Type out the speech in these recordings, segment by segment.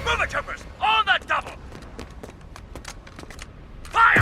Move it, troopers! On the double! Fire!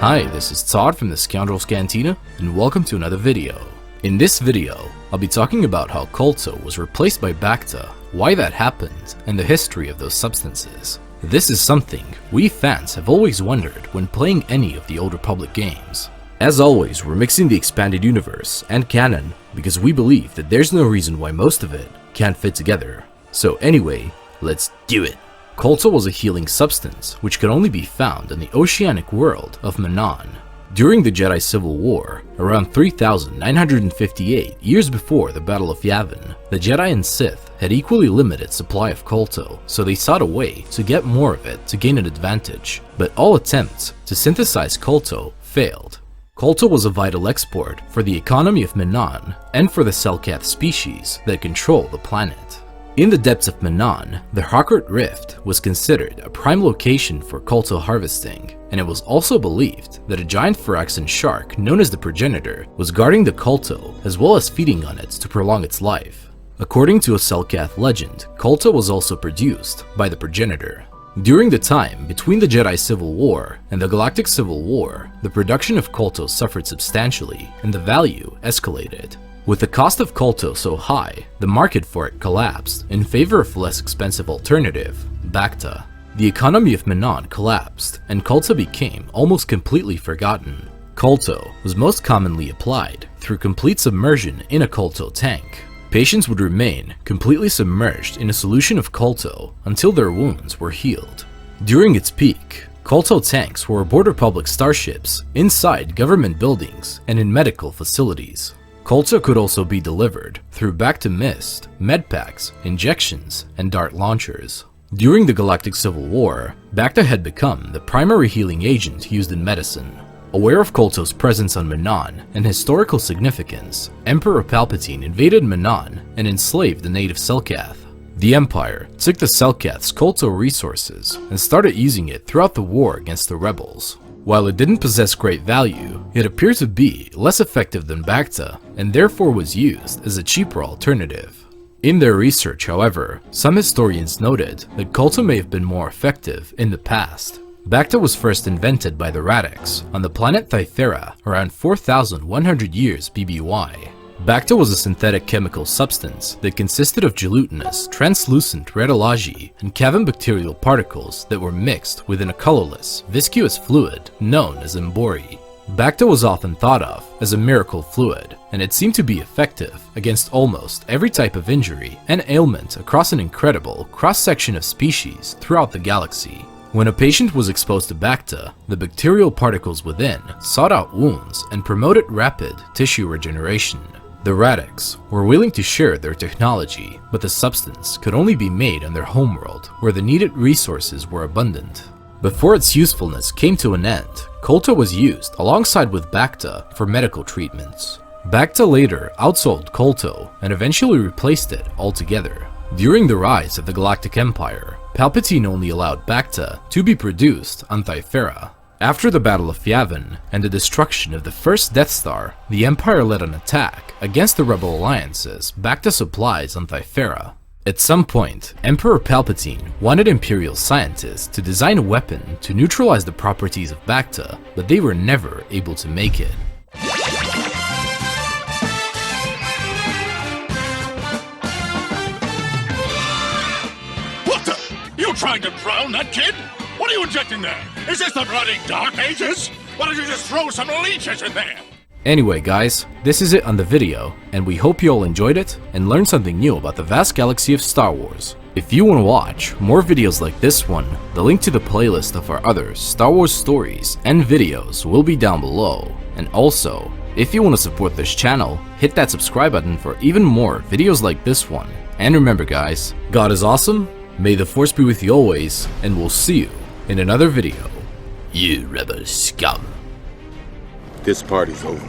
Hi, this is Todd from the Scoundrels Cantina, and welcome to another video. In this video, I'll be talking about how Kolto was replaced by Bacta, why that happened, and the history of those substances. This is something we fans have always wondered when playing any of the Old Republic games. As always, we're mixing the expanded universe and canon because we believe that there's no reason why most of it can't fit together. So anyway, let's do it. Kolto was a healing substance which could only be found in the oceanic world of Manaan. During the Jedi Civil War, around 3,958 years before the Battle of Yavin, the Jedi and Sith had equally limited supply of Kolto, so they sought a way to get more of it to gain an advantage, but all attempts to synthesize Kolto failed. Kolto was a vital export for the economy of Manaan and for the Selkath species that control the planet. In the depths of Manaan, the Harcourt Rift was considered a prime location for Kolto harvesting, and it was also believed that a giant Phyraxan shark known as the Progenitor was guarding the Kolto as well as feeding on it to prolong its life. According to a Selkath legend, Kolto was also produced by the Progenitor. During the time between the Jedi Civil War and the Galactic Civil War, the production of Kolto suffered substantially and the value escalated. With the cost of Kolto so high, the market for it collapsed in favor of a less expensive alternative, Bacta. The economy of Manaan collapsed, and Kolto became almost completely forgotten. Kolto was most commonly applied through complete submersion in a Kolto tank. Patients would remain completely submerged in a solution of Kolto until their wounds were healed. During its peak, Kolto tanks were aboard Republic starships, inside government buildings, and in medical facilities. Kolto could also be delivered through Bacta mist, medpacks, injections, and dart launchers. During the Galactic Civil War, Bacta had become the primary healing agent used in medicine. Aware of Kolto's presence on Manaan and historical significance, Emperor Palpatine invaded Manaan and enslaved the native Selkath. The Empire took the Selkath's Kolto resources and started using it throughout the war against the rebels. While it didn't possess great value, it appeared to be less effective than Bacta and therefore was used as a cheaper alternative. In their research, however, some historians noted that Kolto may have been more effective in the past. Bacta was first invented by the Radics on the planet Thythera around 4,100 years BBY. Bacta was a synthetic chemical substance that consisted of gelatinous, translucent radiology and cavum-bacterial particles that were mixed within a colorless, viscous fluid known as embori. Bacta was often thought of as a miracle fluid, and it seemed to be effective against almost every type of injury and ailment across an incredible cross-section of species throughout the galaxy. When a patient was exposed to Bacta, the bacterial particles within sought out wounds and promoted rapid tissue regeneration. The Radics were willing to share their technology, but the substance could only be made on their homeworld, where the needed resources were abundant. Before its usefulness came to an end, Kolto was used alongside with Bacta for medical treatments. Bacta later outsold Kolto and eventually replaced it altogether. During the rise of the Galactic Empire, Palpatine only allowed Bacta to be produced on Thythera. After the Battle of Yavin and the destruction of the first Death Star, the Empire led an attack against the Rebel Alliance's Bacta supplies on Thythera. At some point, Emperor Palpatine wanted Imperial scientists to design a weapon to neutralize the properties of Bacta, but they were never able to make it. What the? You trying to drown that kid? What are you injecting there? Is this the bloody Dark Ages? Why don't you just throw some leeches in there? Anyway guys, this is it on the video, and we hope you all enjoyed it and learned something new about the vast galaxy of Star Wars. If you want to watch more videos like this one, the link to the playlist of our other Star Wars stories and videos will be down below. And also, if you want to support this channel, hit that subscribe button for even more videos like this one. And remember guys, God is awesome, may the Force be with you always, and we'll see you in another video. You rebel scum. This party's over.